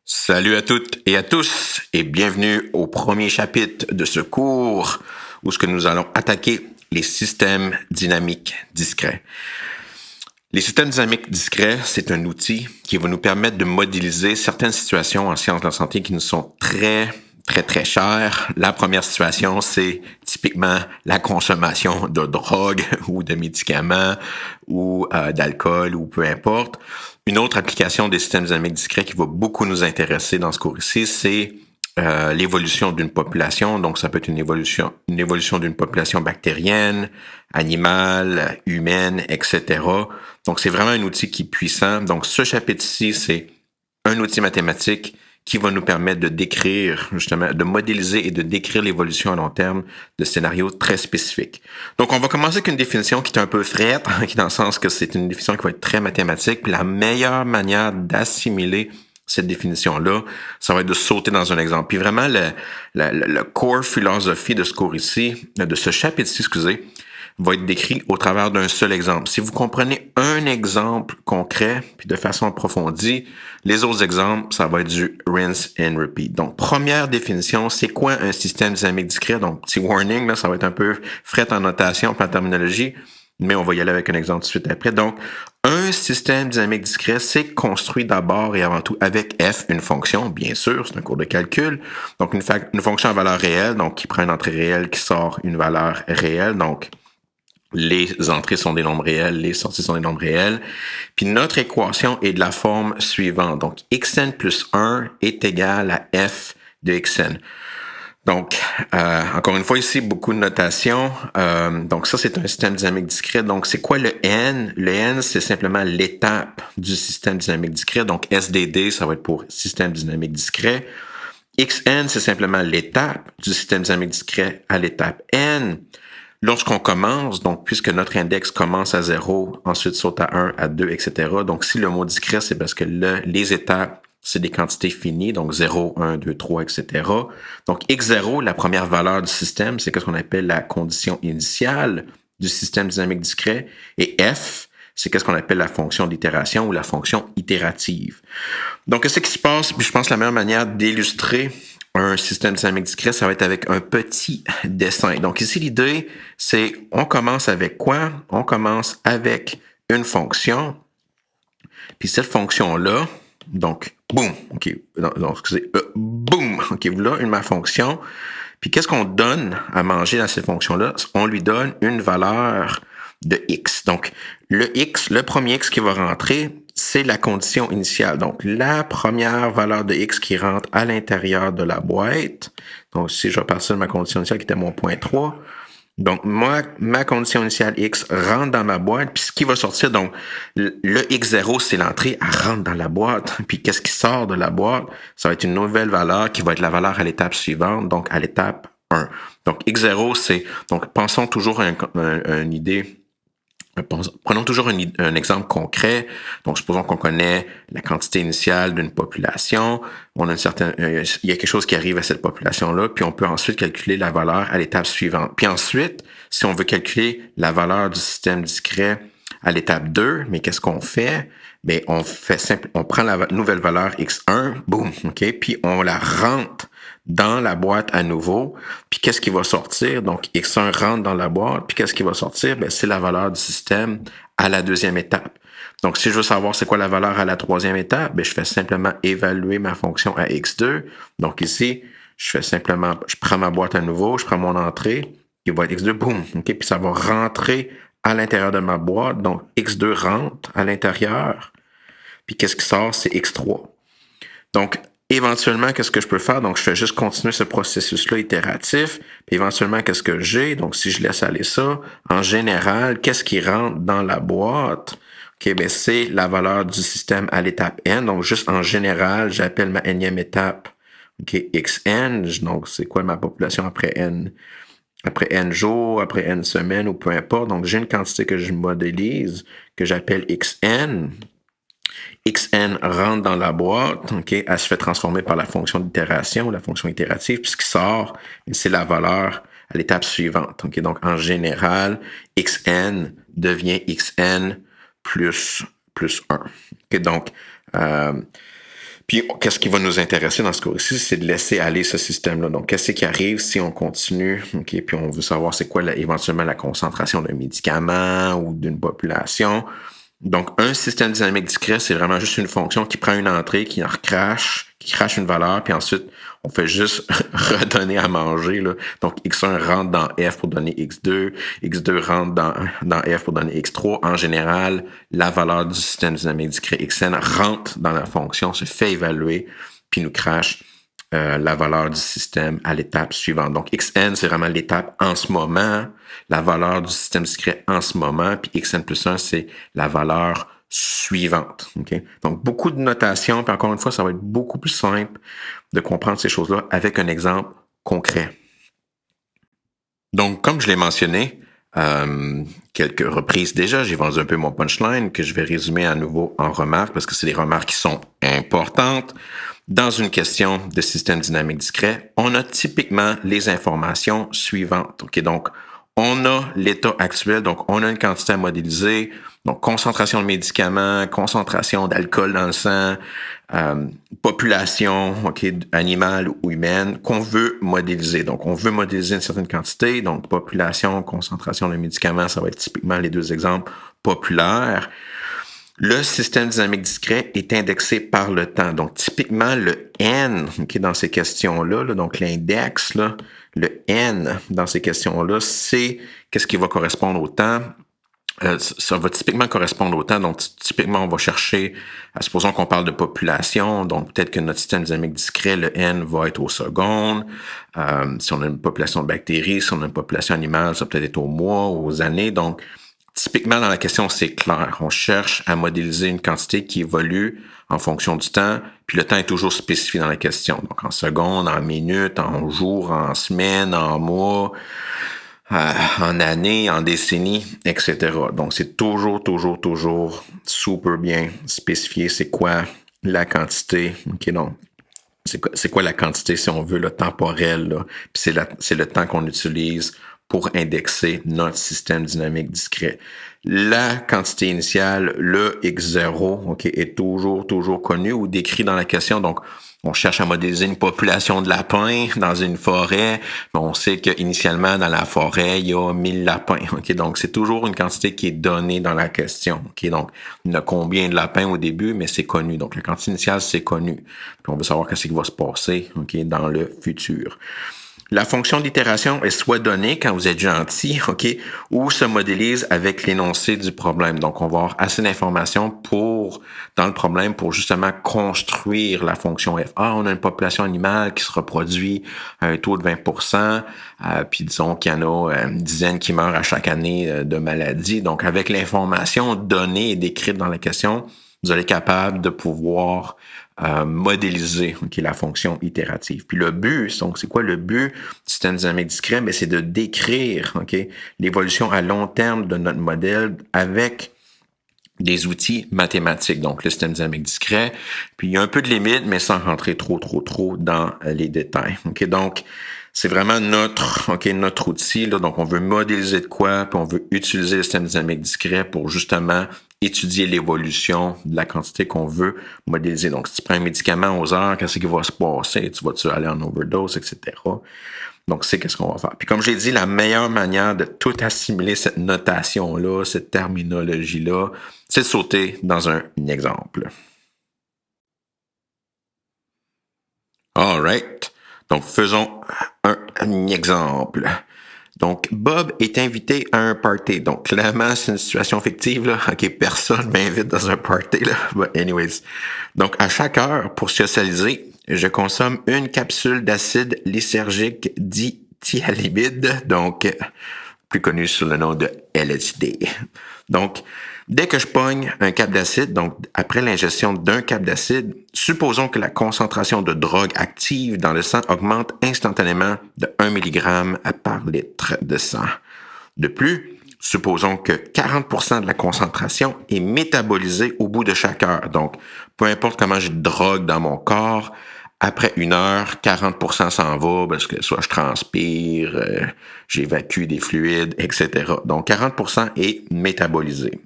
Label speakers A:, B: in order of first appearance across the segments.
A: Salut à toutes et à tous et bienvenue au premier chapitre de ce cours où ce que nous allons attaquer les systèmes dynamiques discrets. Les systèmes dynamiques discrets, c'est un outil qui va nous permettre de modéliser certaines situations en sciences de la santé qui nous sont très chères. La première situation, c'est typiquement la consommation de drogue ou de médicaments ou d'alcool ou peu importe. Une autre application des systèmes dynamiques discrets qui va beaucoup nous intéresser dans ce cours ici, c'est l'évolution d'une population. Donc, ça peut être une évolution d'une population bactérienne, animale, humaine, etc. Donc, c'est vraiment un outil qui est puissant. Donc, ce chapitre-ci, c'est un outil mathématique qui va nous permettre de décrire, justement, de modéliser et de décrire l'évolution à long terme de scénarios très spécifiques. Donc, on va commencer avec une définition qui est un peu frette, qui dans le sens que c'est une définition qui va être très mathématique. Puis la meilleure manière d'assimiler cette définition-là, ça va être de sauter dans un exemple. Puis vraiment, le core philosophie de ce cours ici, de ce chapitre-ci, excusez, va être décrit au travers d'un seul exemple. Si vous comprenez un exemple concret, puis de façon approfondie, les autres exemples, ça va être du rinse and repeat. Donc, première définition, c'est quoi un système dynamique discret? Donc, petit warning, là, ça va être un peu fret en notation, en terminologie, mais on va y aller avec un exemple tout de suite après. Donc, un système dynamique discret, c'est construit d'abord et avant tout avec f, une fonction, bien sûr, c'est un cours de calcul. Donc, une fonction à valeur réelle, donc qui prend une entrée réelle, qui sort une valeur réelle. Donc, les entrées sont des nombres réels, les sorties sont des nombres réels. Puis notre équation est de la forme suivante. Donc, xn plus 1 est égal à f de xn. Donc, encore une fois ici, beaucoup de notation. Donc, ça, c'est un système dynamique discret. Donc, c'est quoi le n? Le n, c'est simplement l'étape du système dynamique discret. Donc, SDD, ça va être pour système dynamique discret. Xn, c'est simplement l'étape du système dynamique discret à l'étape n. Lorsqu'on commence, donc puisque notre index commence à 0, ensuite saute à 1, à 2, etc. Donc, si le mot discret, c'est parce que les étapes, c'est des quantités finies, donc 0, 1, 2, 3, etc. Donc, x0, la première valeur du système, c'est ce qu'on appelle la condition initiale du système dynamique discret. Et f, c'est ce qu'on appelle la fonction d'itération ou la fonction itérative. Donc, qu'est-ce qui se passe? Je pense que la meilleure manière d'illustrer un système dynamique discret, ça va être avec un petit dessin. Donc ici, l'idée, c'est on commence avec quoi? On commence avec une fonction. Puis cette fonction-là, donc, boum, OK, non, excusez, boum, OK, voilà ma fonction. Puis qu'est-ce qu'on donne à manger dans cette fonction-là? On lui donne une valeur de x. Donc, le premier x qui va rentrer, c'est la condition initiale. Donc, la première valeur de x qui rentre à l'intérieur de la boîte. Donc, si je vais partir de ma condition initiale qui était mon point 3, donc, moi, ma condition initiale x rentre dans ma boîte, puis ce qui va sortir, donc, le x0, c'est l'entrée, elle rentre dans la boîte, puis qu'est-ce qui sort de la boîte? Ça va être une nouvelle valeur qui va être la valeur à l'étape suivante, donc à l'étape 1. Donc, x0, c'est, donc, pensons toujours à une idée. Prenons toujours un exemple concret. Donc, supposons qu'on connaît la quantité initiale d'une population. On a il y a quelque chose qui arrive à cette population-là, puis on peut ensuite calculer la valeur à l'étape suivante. Puis ensuite, si on veut calculer la valeur du système discret à l'étape 2, mais qu'est-ce qu'on fait? Ben, on prend la nouvelle valeur x1, boum, OK, puis on la rentre dans la boîte à nouveau. Puis qu'est-ce qui va sortir? Donc, x1 rentre dans la boîte. Puis qu'est-ce qui va sortir? Ben, c'est la valeur du système à la deuxième étape. Donc, si je veux savoir c'est quoi la valeur à la troisième étape, ben, je fais simplement évaluer ma fonction à x2. Donc ici, je prends ma boîte à nouveau, je prends mon entrée, qui va être x2, boum, OK? Puis ça va rentrer à l'intérieur de ma boîte. Donc, x2 rentre à l'intérieur. Puis qu'est-ce qui sort? C'est x3. Donc, éventuellement, qu'est-ce que je peux faire? Donc, je fais juste continuer ce processus-là itératif. Puis éventuellement, qu'est-ce que j'ai? Donc, si je laisse aller ça, en général, qu'est-ce qui rentre dans la boîte? OK, ben c'est la valeur du système à l'étape n. Donc, juste en général, j'appelle ma nème étape, OK, xn. Donc, c'est quoi ma population après n? Après n jours, après n semaines ou peu importe. Donc, j'ai une quantité que je modélise, que j'appelle xn. Xn rentre dans la boîte, OK, elle se fait transformer par la fonction d'itération, la fonction itérative, puis ce qui sort, c'est la valeur à l'étape suivante. OK, donc en général, Xn devient Xn plus 1. OK, donc, Puis, qu'est-ce qui va nous intéresser dans ce cas-ci, c'est de laisser aller ce système-là. Donc, qu'est-ce qui arrive si on continue, OK, puis on veut savoir c'est quoi éventuellement la concentration d'un médicament ou d'une population. Donc, un système dynamique discret, c'est vraiment juste une fonction qui prend une entrée, qui en recrache, qui crache une valeur, puis ensuite, on fait juste redonner à manger, là. Donc, X1 rentre dans F pour donner X2, X2 rentre dans F pour donner X3. En général, la valeur du système dynamique discret Xn rentre dans la fonction, se fait évaluer, puis nous crache la valeur du système à l'étape suivante. Donc, Xn, c'est vraiment l'étape en ce moment, la valeur du système discret en ce moment, puis Xn plus 1, c'est la valeur suivante. Okay? Donc, beaucoup de notation, puis encore une fois, ça va être beaucoup plus simple de comprendre ces choses-là avec un exemple concret. Donc, comme je l'ai mentionné, quelques reprises déjà, j'ai vendu un peu mon punchline que je vais résumer à nouveau en remarques parce que c'est des remarques qui sont importantes. Dans une question de système dynamique discret, on a typiquement les informations suivantes. OK, donc, on a l'état actuel, donc on a une quantité à modéliser, donc concentration de médicaments, concentration d'alcool dans le sang, population, OK, animale ou humaine, qu'on veut modéliser. Donc, on veut modéliser une certaine quantité, donc population, concentration de médicaments, ça va être typiquement les deux exemples populaires. Le système dynamique discret est indexé par le temps. Donc, typiquement, le N qui est dans ces questions-là, là, donc l'index, là, le N dans ces questions-là, c'est qu'est-ce qui va correspondre au temps. Ça va typiquement correspondre au temps. Donc, typiquement, on va chercher, supposons qu'on parle de population, donc peut-être que notre système dynamique discret, le N, va être aux secondes. Si on a une population de bactéries, si on a une population animale, ça va peut-être être aux mois, aux années. Donc, typiquement, dans la question, c'est clair. On cherche à modéliser une quantité qui évolue en fonction du temps, puis le temps est toujours spécifié dans la question. Donc, en secondes, en minutes, en jours, en semaines, en mois, en années, en décennies, etc. Donc, c'est toujours super bien spécifié c'est quoi la quantité. OK, donc, c'est quoi la quantité, si on veut, le temporel, là. Puis c'est le temps qu'on utilise pour indexer notre système dynamique discret. La quantité initiale, le X0, OK, est toujours connu ou décrit dans la question. Donc, on cherche à modéliser une population de lapins dans une forêt. On sait qu'initialement, dans la forêt, il y a 1000 lapins. OK, donc c'est toujours une quantité qui est donnée dans la question. OK, donc il y a combien de lapins au début, mais c'est connu. Donc la quantité initiale, c'est connu. Puis on veut savoir qu'est-ce qui va se passer, OK, dans le futur. La fonction d'itération est soit donnée quand vous êtes gentil, OK, ou se modélise avec l'énoncé du problème. Donc, on va avoir assez d'informations dans le problème pour justement construire la fonction f. Ah, on a une population animale qui se reproduit à un taux de 20%, puis disons qu'il y en a une dizaine qui meurent à chaque année de maladie. Donc, avec l'information donnée et décrite dans la question, vous allez être capable de pouvoir modéliser la fonction itérative. Puis le but, donc c'est quoi le but du système dynamique discret? Mais c'est de décrire l'évolution à long terme de notre modèle avec des outils mathématiques, donc le système dynamique discret. Puis il y a un peu de limite, mais sans rentrer trop dans les détails. Donc, c'est vraiment notre outil. Là. Donc, on veut modéliser de quoi, puis on veut utiliser le système dynamique discret pour justement étudier l'évolution de la quantité qu'on veut modéliser. Donc, si tu prends un médicament aux heures, qu'est-ce qui va se passer? Tu vas-tu aller en overdose, etc. Donc, c'est qu'est-ce qu'on va faire. Puis comme j'ai dit, la meilleure manière de tout assimiler cette notation-là, cette terminologie-là, c'est de sauter dans un exemple. All right. Donc, faisons un exemple. Donc, Bob est invité à un party. Donc, clairement, c'est une situation fictive, là. OK, personne m'invite dans un party, là. But anyways. Donc, à chaque heure, pour socialiser, je consomme une capsule d'acide lysergique dit thialimide, donc, plus connu sous le nom de LSD. Donc, dès que je pogne un cap d'acide, donc après l'ingestion d'un cap d'acide, supposons que la concentration de drogue active dans le sang augmente instantanément de 1 mg par litre de sang. De plus, supposons que 40% de la concentration est métabolisée au bout de chaque heure. Donc, peu importe comment j'ai de drogue dans mon corps, après 1 heure, 40% s'en va parce que soit je transpire, j'évacue des fluides, etc. Donc, 40% est métabolisé.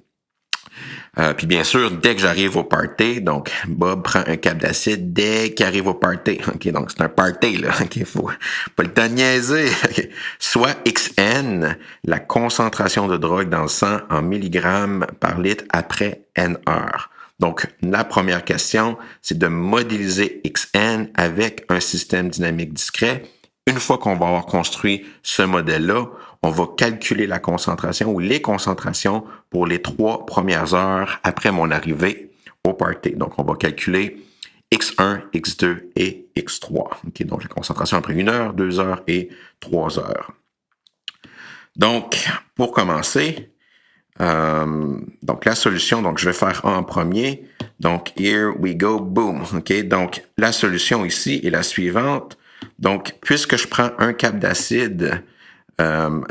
A: Puis bien sûr, dès que j'arrive au party, donc Bob prend un cap d'acide dès qu'il arrive au party. OK, donc c'est un party, là. OK, faut pas le temps de niaiser. Okay. Soit XN, la concentration de drogue dans le sang en milligrammes par litre après N heures. Donc, la première question, c'est de modéliser XN avec un système dynamique discret. Une fois qu'on va avoir construit ce modèle-là, on va calculer la concentration ou les concentrations pour les 3 premières heures après mon arrivée au party. Donc, on va calculer X1, X2 et X3. Okay, donc, la concentration après 1 heure, 2 heures et 3 heures. Donc, pour commencer, donc la solution, donc je vais faire A en premier. Donc, here we go, boom. OK, donc la solution ici est la suivante. Donc, puisque je prends un cap d'acide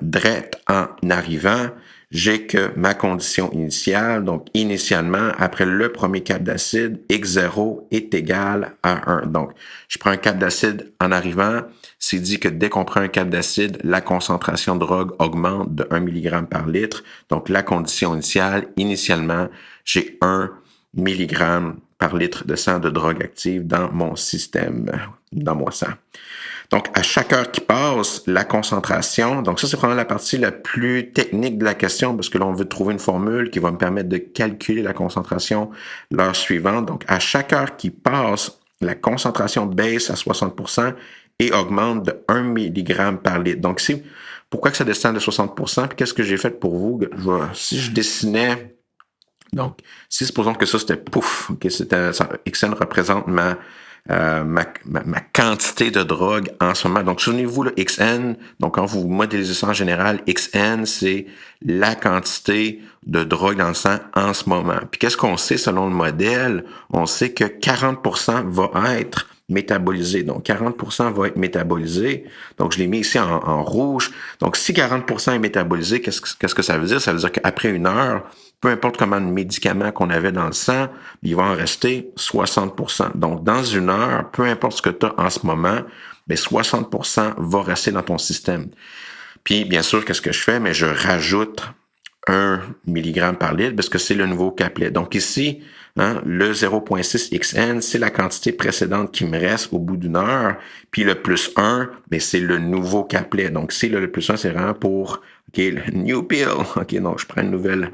A: direct en arrivant, j'ai que ma condition initiale, donc initialement, après le premier cap d'acide, X0 est égal à 1. Donc, je prends un cap d'acide en arrivant, c'est dit que dès qu'on prend un cap d'acide, la concentration de drogue augmente de 1 mg par litre. Donc, la condition initiale, initialement, j'ai 1 mg par litre de sang de drogue active dans mon système, dans mon sang. Donc, à chaque heure qui passe, la concentration, donc ça, c'est vraiment la partie la plus technique de la question parce que là, on veut trouver une formule qui va me permettre de calculer la concentration l'heure suivante. Donc, à chaque heure qui passe, la concentration baisse à 60% et augmente de 1 mg par litre. Donc, pourquoi que ça descend de 60%? Puis qu'est-ce que j'ai fait pour vous? Si je dessinais, donc, si supposons que ça, c'était pouf, okay, XN représente ma quantité de drogue en ce moment. Donc, souvenez-vous, le XN, donc quand vous modélisez ça en général, XN, c'est la quantité de drogue dans le sang en ce moment. Puis qu'est-ce qu'on sait selon le modèle? On sait que 40% va être métabolisé. Donc, 40% va être métabolisé. Donc, je l'ai mis ici en rouge. Donc, si 40% est métabolisé, qu'est-ce que ça veut dire? Ça veut dire qu'après 1 heure, peu importe combien de médicaments qu'on avait dans le sang, il va en rester 60%. Donc, dans 1 heure, peu importe ce que tu as en ce moment, mais 60% va rester dans ton système. Puis, bien sûr, qu'est-ce que je fais? Mais je rajoute 1 mg par litre parce que c'est le nouveau caplet. Donc ici, le 0,6 XN, c'est la quantité précédente qui me reste au bout d'1 heure. Puis le plus 1, mais c'est le nouveau caplet. Donc ici, le plus 1, c'est vraiment pour le new pill. OK, donc je prends une nouvelle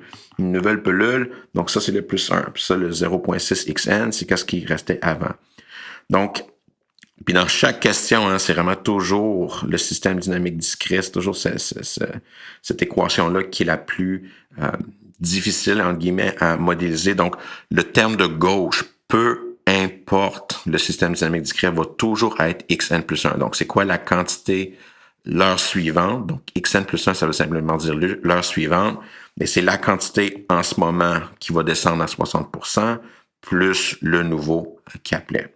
A: pilule. Donc ça, c'est le plus 1. Puis ça, le 0,6 XN, c'est qu'est-ce qui restait avant. Donc, puis dans chaque question, c'est vraiment toujours le système dynamique discret, c'est toujours cette équation-là qui est la plus difficile, entre guillemets, à modéliser. Donc, le terme de gauche, peu importe le système dynamique discret, va toujours être xn plus 1. Donc, c'est quoi la quantité l'heure suivante? Donc, xn plus 1, ça veut simplement dire l'heure suivante, mais c'est la quantité en ce moment qui va descendre à 60%, plus le nouveau caplet.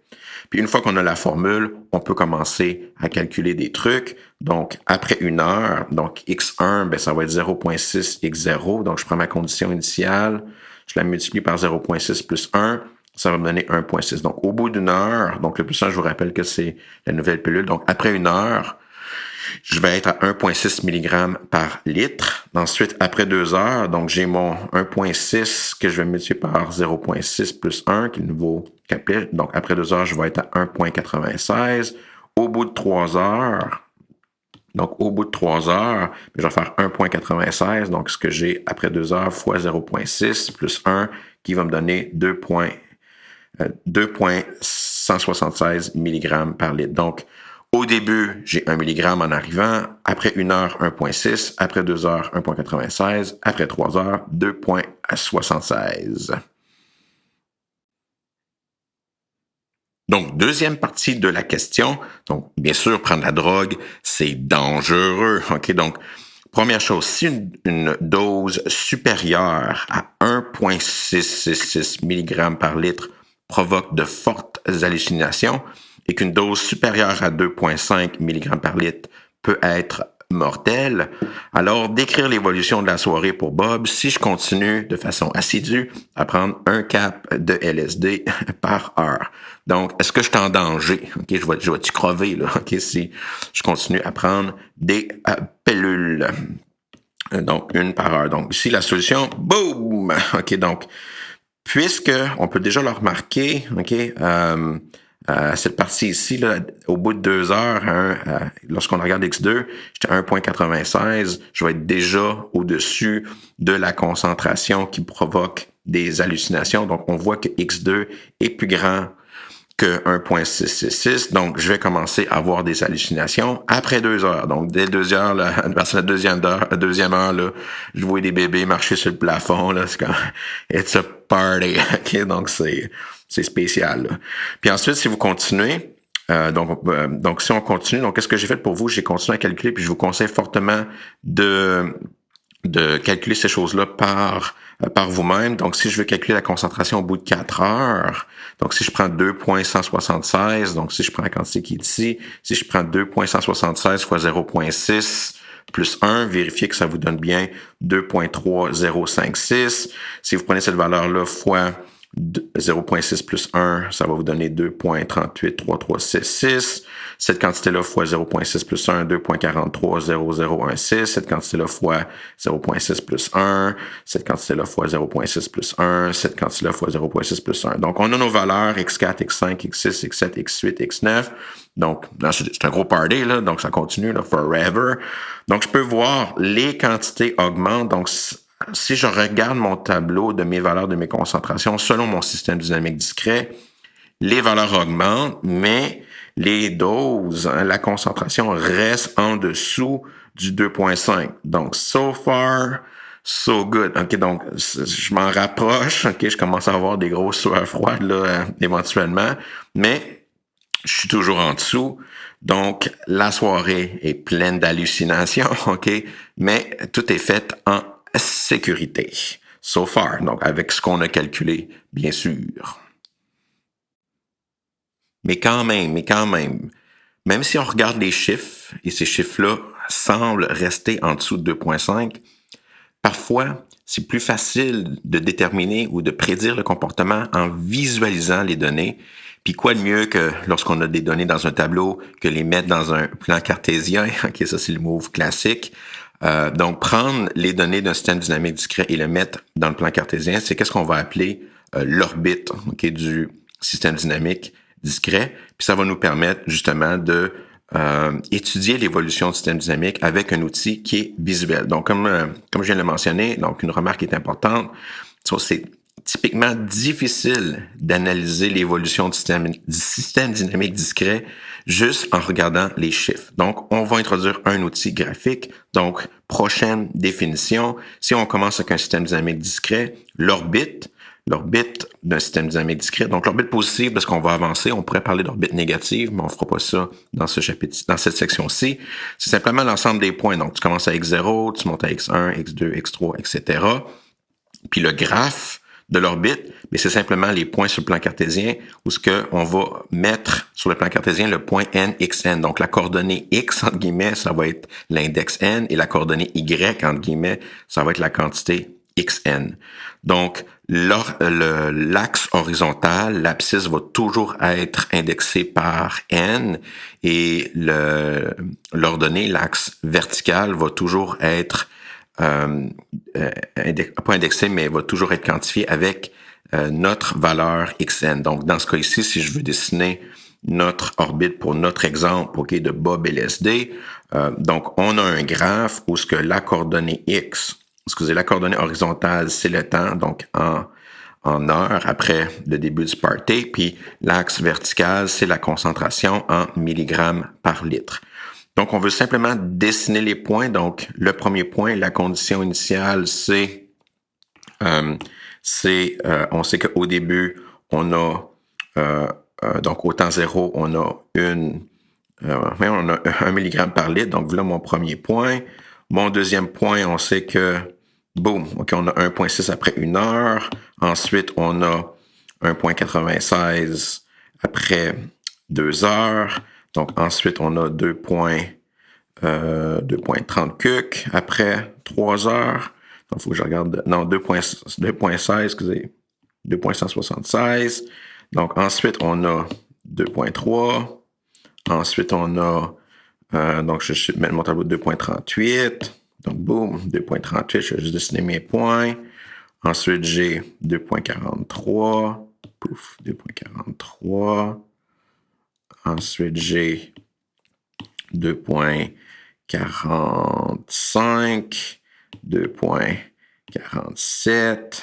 A: Puis une fois qu'on a la formule, on peut commencer à calculer des trucs. Donc, après 1 heure, donc X1, ben, ça va être 0,6 X0. Donc, je prends ma condition initiale, je la multiplie par 0,6 plus 1, ça va me donner 1,6. Donc, au bout d'1 heure, donc le plus 1, je vous rappelle que c'est la nouvelle pilule. Donc, après 1 heure, je vais être à 1,6 mg par litre. Ensuite, après 2 heures, donc j'ai mon 1,6 que je vais multiplier par 0,6 plus 1, qui est le nouveau caplet. Donc, après 2 heures, je vais être à 1,96. Au bout de 3 heures, je vais faire 1,96. Donc, ce que j'ai après 2 heures fois 0,6 plus 1, qui va me donner 2,176 mg par litre. Donc, au début, j'ai 1 mg en arrivant. Après 1 heure, 1,6. Après 2 heures, 1,96. Après 3 heures, 2,76. Donc, deuxième partie de la question. Donc, bien sûr, prendre la drogue, c'est dangereux. OK? Donc, première chose, si une dose supérieure à 1,666 mg par litre provoque de fortes hallucinations, et qu'une dose supérieure à 2,5 mg par litre peut être mortelle, alors décrire l'évolution de la soirée pour Bob si je continue de façon assidue à prendre un cap de LSD par heure. Donc, est-ce que je suis en danger? OK, je vais-tu crever, là? OK, si je continue à prendre des pilules. Donc, 1 par heure. Donc, ici, la solution, boum! OK, donc, puisque on peut déjà le remarquer, OK, cette partie ici, là, au bout de 2 heures, lorsqu'on regarde X2, j'étais à 1,96, je vais être déjà au-dessus de la concentration qui provoque des hallucinations. Donc, on voit que X2 est plus grand que 1,666. Donc, je vais commencer à avoir des hallucinations après 2 heures. Donc, dès 2 heures, là, vers la deuxième heure, là, je vois des bébés marcher sur le plafond, là. C'est comme, it's a party. OK? Donc, c'est spécial, là. Puis ensuite, si vous continuez, donc, si on continue, donc, qu'est-ce que j'ai fait pour vous? J'ai continué à calculer, puis je vous conseille fortement de calculer ces choses-là par vous-même. Donc, si je veux calculer la concentration au bout de 4 heures, donc si je prends 2,176, donc si je prends la quantité qui est ici, si je prends 2,176 fois 0,6 plus 1, vérifiez que ça vous donne bien 2,3056. Si vous prenez cette valeur-là fois 0,6 plus 1, ça va vous donner 2,383366. Cette quantité-là fois 0,6 plus 1, 2,430016. Cette quantité-là fois 0,6 plus 1. Cette quantité-là fois 0,6 plus 1. Cette quantité-là fois 0,6 plus 1. Donc, on a nos valeurs X4, X5, X6, X7, X8, X9. Donc, c'est un gros party, là. Donc, ça continue, là, forever. Donc, je peux voir les quantités augmentent. Donc, si je regarde mon tableau de mes valeurs de mes concentrations selon mon système dynamique discret, les valeurs augmentent, mais les doses, la concentration reste en dessous du 2,5. Donc, so far, so good. OK, donc, je m'en rapproche. OK, je commence à avoir des grosses sueurs froides, là, éventuellement, mais je suis toujours en dessous. Donc, la soirée est pleine d'hallucinations, OK, mais tout est fait en sécurité. So far, donc avec ce qu'on a calculé, bien sûr. Mais quand même si on regarde les chiffres, et ces chiffres-là semblent rester en dessous de 2,5, parfois, c'est plus facile de déterminer ou de prédire le comportement en visualisant les données. Puis quoi de mieux que lorsqu'on a des données dans un tableau que les mettre dans un plan cartésien. OK, ça c'est le move classique. Donc, prendre les données d'un système dynamique discret et le mettre dans le plan cartésien, c'est qu'est-ce qu'on va appeler l'orbite, OK, du système dynamique discret. Puis ça va nous permettre justement de étudier l'évolution du système dynamique avec un outil qui est visuel. Donc, comme je viens de le mentionner, donc une remarque est importante, c'est typiquement difficile d'analyser l'évolution du système dynamique discret juste en regardant les chiffres. Donc, on va introduire un outil graphique. Donc, prochaine définition, si on commence avec un système dynamique discret, l'orbite d'un système dynamique discret. Donc, l'orbite positive, parce qu'on va avancer, on pourrait parler d'orbite négative, mais on fera pas ça dans ce chapitre, dans cette section-ci. C'est simplement l'ensemble des points. Donc, tu commences à X0, tu montes à X1, X2, X3, etc. Puis le graphe de l'orbite, mais c'est simplement les points sur le plan cartésien où ce que on va mettre sur le plan cartésien le point n, xn. Donc, la coordonnée x, entre guillemets, ça va être l'index n, et la coordonnée y, entre guillemets, ça va être la quantité xn. Donc, l'axe horizontal, l'abscisse va toujours être indexé par n, et l'ordonnée, l'axe vertical, va toujours être pas indexé, mais va toujours être quantifié avec notre valeur xn. Donc, dans ce cas ici, si je veux dessiner notre orbite pour notre exemple, OK, de Bob LSD, donc on a un graphe où ce que la coordonnée x, la coordonnée horizontale, c'est le temps, donc en heures après le début du party, puis l'axe vertical, c'est la concentration en milligrammes par litre. Donc, on veut simplement dessiner les points. Donc, le premier point, la condition initiale, c'est on sait qu'au début, on a donc au temps zéro, on a 1 milligramme par litre. Donc, voilà mon premier point. Mon deuxième point, on sait que, boum, OK, on a 1,6 après 1 heure. Ensuite, on a 1,96 après 2 heures. Donc, ensuite, on a 2,30 cuc après 3 heures. Donc, il faut que je regarde. Non, 2,16, excusez. 2,176. Donc, ensuite, on a 2,3. Ensuite, on a, donc, je vais mettre mon tableau de 2,38. Donc, boum, 2,38, je vais juste dessiner mes points. Ensuite, j'ai 2.43. Pouf, 2.43. Ensuite, j'ai 2.45, 2.47,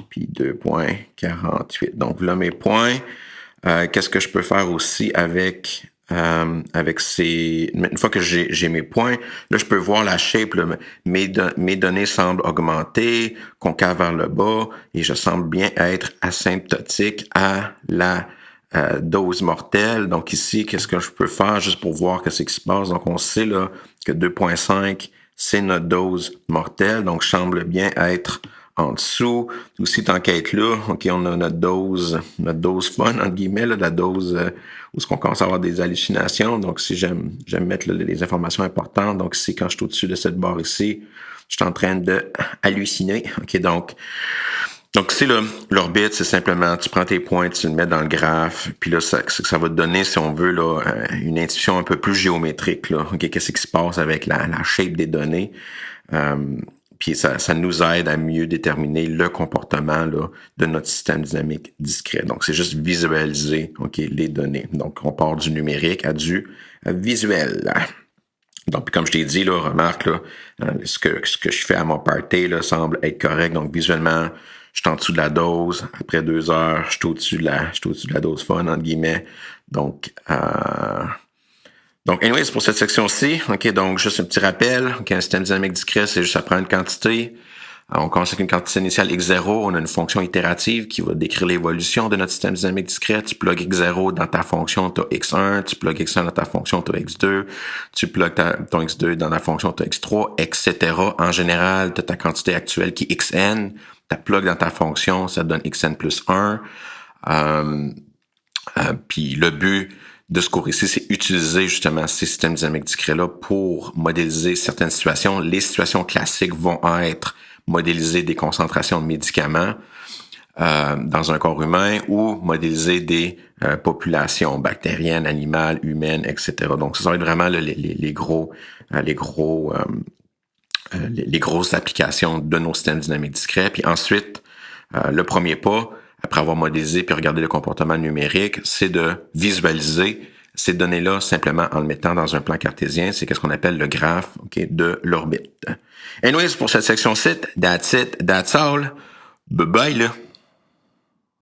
A: puis 2.48. Donc, là, mes points. Qu'est-ce que je peux faire aussi avec ces... Une fois que j'ai mes points, là, je peux voir la shape. Là, mes données semblent augmenter, concave vers le bas, et je semble bien être asymptotique à la dose mortelle. Donc ici, qu'est-ce que je peux faire juste pour voir qu'est-ce qui se passe? Donc, on sait là que 2.5, c'est notre dose mortelle. Donc, je semble bien être en dessous. Aussi, tant qu'à être là, OK, on a notre dose fun, entre guillemets, là, la dose où est-ce qu'on commence à avoir des hallucinations. Donc, si j'aime mettre là, les informations importantes. Donc, ici, quand je suis au-dessus de cette barre ici, je suis en train de halluciner. OK, donc c'est l'orbite, c'est simplement, tu prends tes points, tu le mets dans le graphe, puis là, ça va te donner, si on veut, là, une intuition un peu plus géométrique, là. OK, qu'est-ce qui se passe avec la shape des données? Puis ça nous aide à mieux déterminer le comportement là, de notre système dynamique discret. Donc, c'est juste visualiser les données. Donc, on part du numérique à du visuel. Donc, comme je t'ai dit, là, remarque, là, ce que je fais à mon party là, semble être correct. Donc, visuellement, je suis en dessous de la dose. Après 2 heures, je suis au-dessus de la dose fun, entre guillemets. Donc, anyways, pour cette section-ci, OK, donc juste un petit rappel. OK, un système dynamique discret, c'est juste ça prend une quantité. Alors, on commence avec une quantité initiale x0. On a une fonction itérative qui va décrire l'évolution de notre système dynamique discret. Tu plugues x0 dans ta fonction, tu as x1. Tu plugues x1 dans ta fonction, tu as x2. Tu plugues ton x2 dans ta fonction, tu as x3, etc. En général, tu as ta quantité actuelle qui est xn. Tu plugues dans ta fonction, ça te donne xn plus 1. Puis le but de ce cours ici, c'est utiliser justement ces systèmes dynamiques discrets-là pour modéliser certaines situations. Les situations classiques vont être modéliser des concentrations de médicaments dans un corps humain ou modéliser des populations bactériennes, animales, humaines, etc. Donc, ça va être vraiment les grosses applications de nos systèmes dynamiques discrets. Puis ensuite, le premier pas, après avoir modélisé puis regardé le comportement numérique, c'est de visualiser ces données-là simplement en le mettant dans un plan cartésien. C'est ce qu'on appelle le graphe de l'orbite. Anyways, pour cette section-ci, that's it, that's all. Bye bye là.